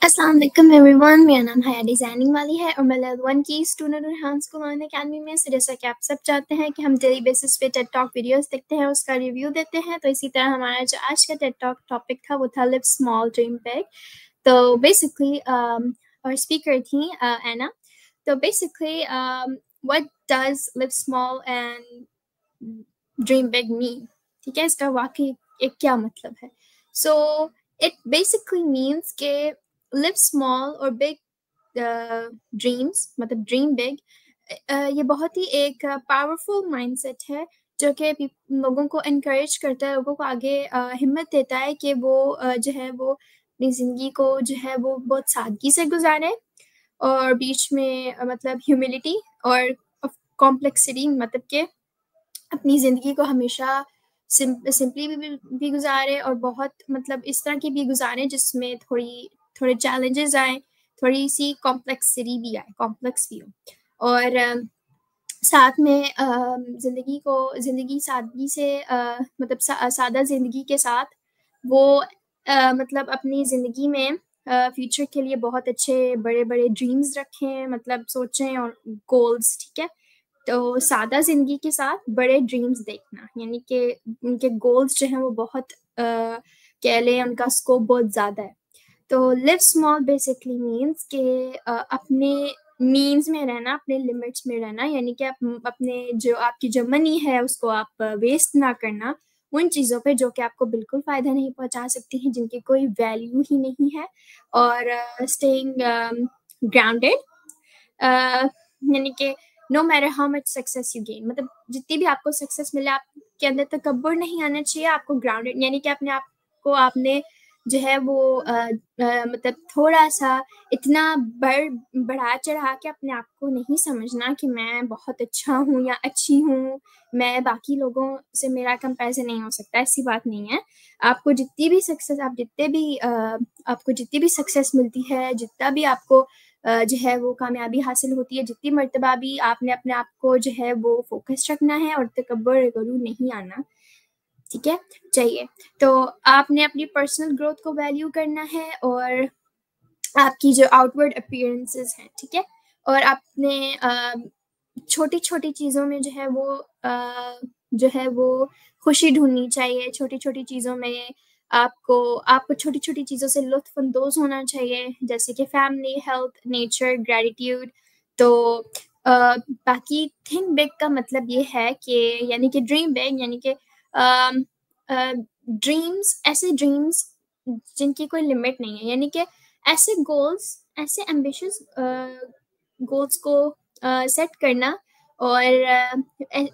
अस्सलाम वालेकुम एवरीवन, मेरा नाम हया डिज़ाइनिंग वाली है और मैं लेवल 1 की स्टूडेंट हूँ रिहान स्कूल ऑनलाइन अकेडमी में। सो जैसा कि आप सब चाहते हैं कि हम डेली बेसिस पे टेड टॉक वीडियोस देखते हैं, उसका रिव्यू देते हैं, तो इसी तरह हमारा जो आज का टेड टॉक टॉपिक था वो था लिव स्मॉल ड्रीम बिग। तो बेसिकली और स्पीकर थी एना। तो basically what does live small and dream big mean, ठीक है, इसका वाकई एक क्या मतलब है। सो इट बेसिकली मीन्स के लिव स्मॉल और बिग ड्रीम्स, मतलब ड्रीम बिग, ये बहुत ही एक पावरफुल माइंडसेट है जो कि लोगों को इनकरेज करता है, लोगों को आगे हिम्मत देता है कि वो जो है वो अपनी ज़िंदगी को जो है वो बहुत सादगी से गुजारे और बीच में मतलब ह्यूमिलिटी और कॉम्प्लेक्सिटी, मतलब कि अपनी ज़िंदगी को हमेशा सिंपली भी गुजारे और बहुत मतलब इस तरह की भी गुजारे जिसमें थोड़े चैलेंजेस आए, थोड़ी सी कॉम्प्लेक्सिटी भी आए, कॉम्प्लेक्स भी हो। और साथ में ज़िंदगी सादगी से मतलब सादा ज़िंदगी के साथ वो मतलब अपनी ज़िंदगी में फ्यूचर के लिए बहुत अच्छे बड़े बड़े ड्रीम्स रखें, मतलब सोचें और गोल्स, ठीक है। तो सादा ज़िंदगी के साथ बड़े ड्रीम्स देखना, यानी कि उनके गोल्स जो हैं वो बहुत कह लें उनका स्कोप बहुत ज़्यादा है। तो लिव स्मॉल बेसिकली मीन्स कि अपने मीन्स में रहना, अपने लिमिट्स में रहना, यानी कि अपने जो आपकी जो मनी है उसको आप वेस्ट ना करना उन चीज़ों पे जो कि आपको बिल्कुल फ़ायदा नहीं पहुंचा सकती हैं, जिनकी कोई वैल्यू ही नहीं है। और स्टेइंग ग्राउंडेड, यानी कि no matter how much success you gain, मतलब जितनी भी आपको सक्सेस मिले आपके अंदर तकब्बुर नहीं आना चाहिए, आपको ग्राउंडेड यानी कि अपने आप को आपने जो है वो मतलब थोड़ा सा इतना बढ़ा चढ़ा के अपने आप को नहीं समझना कि मैं बहुत अच्छा हूँ या अच्छी हूँ, मैं बाकी लोगों से मेरा कंपैरिजन नहीं हो सकता, ऐसी बात नहीं है। आपको जितनी भी सक्सेस आपको जितनी भी सक्सेस मिलती है, जितना भी आपको जो है वो कामयाबी हासिल होती है, जितनी मर्तबा भी आपने अपने आप को जो है वो फोकस रखना है और तकब्बुर गरूर नहीं आना, ठीक है, चाहिए। तो आपने अपनी पर्सनल ग्रोथ को वैल्यू करना है और आपकी जो आउटवर्ड अपीयरेंसेस हैं, ठीक है, और आपने छोटी छोटी चीज़ों में जो है वो खुशी ढूंढनी चाहिए। छोटी छोटी चीज़ों में आपको छोटी छोटी चीज़ों से लुत्फ अंदोज होना चाहिए, जैसे कि फैमिली, हेल्थ, नेचर, ग्रेटिट्यूड। तो बाकी थिंक बिग का मतलब ये है कि यानी कि ड्रीम बिग, यानी कि ड्रीम्स, ऐसे ड्रीम्स जिनकी कोई लिमिट नहीं है, यानी कि ऐसे गोल्स, ऐसे एम्बिशियस गोल्स को सेट करना और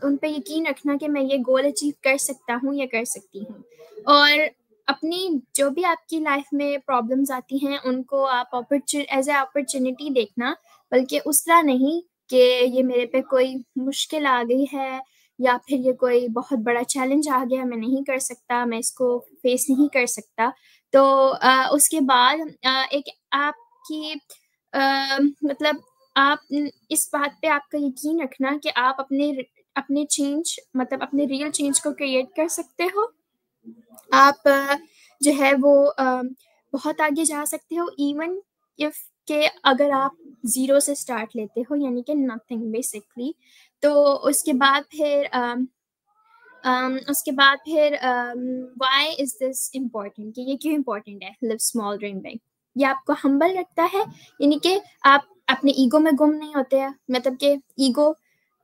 उन पे यकीन रखना कि मैं ये गोल अचीव कर सकता हूँ या कर सकती हूँ। और अपनी जो भी आपकी लाइफ में प्रॉब्लम्स आती हैं उनको आप एज ए अपॉर्चुनिटी देखना, बल्कि उस तरह नहीं कि ये मेरे पे कोई मुश्किल आ गई है या फिर ये कोई बहुत बड़ा चैलेंज आ गया, मैं नहीं कर सकता, मैं इसको फेस नहीं कर सकता। तो उसके बाद एक आपकी मतलब आप इस बात पे आपका यकीन रखना कि आप अपने चेंज, मतलब अपने रियल चेंज को क्रिएट कर सकते हो। आप जो है वो बहुत आगे जा सकते हो, इवन इफ के अगर आप ज़ीरो से स्टार्ट लेते हो, यानी कि नथिंग बेसिकली। तो उसके बाद फिर व्हाई इज़ दिस इम्पोर्टेंट, कि ये क्यों इम्पोर्टेंट है लिव स्मॉल ड्रीम बिग। ये आपको हम्बल रखता है, यानी कि आप अपने ईगो में गुम नहीं होते हैं, मतलब कि ego,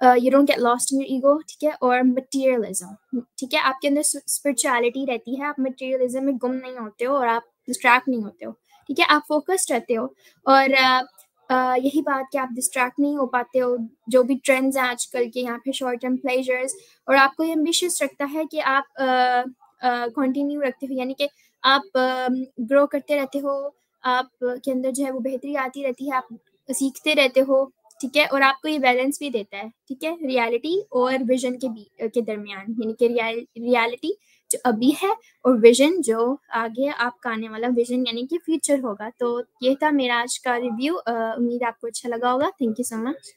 you don't get lost in your ego, ठीक है। और मटेरियलिज्म, ठीक है, आपके अंदर स्पिरिचुअलिटी रहती है, आप मटेरियलिज्म में गुम नहीं होते हो और आप डिस्ट्रैक्ट नहीं होते हो, ठीक है, आप फोकस्ड रहते हो। और यही बात कि आप डिस्ट्रैक्ट नहीं हो पाते हो, जो भी ट्रेंड्स हैं आजकल के यहाँ पे, शॉर्ट टर्म प्लेजर्स, और आपको ये एम्बिशियस रखता है कि आप कंटिन्यू रखते हो, यानी कि आप ग्रो करते रहते हो, आप के अंदर जो है वो बेहतरी आती रहती है, आप सीखते रहते हो, ठीक है। और आपको ये बैलेंस भी देता है, ठीक है, रियलिटी और विजन के दरमियान, यानी कि रियलिटी जो अभी है और विजन जो आगे आपका आने वाला विजन यानी कि फ्यूचर होगा। तो ये था मेरा आज का रिव्यू, उम्मीद आपको अच्छा लगा होगा। Thank you so much.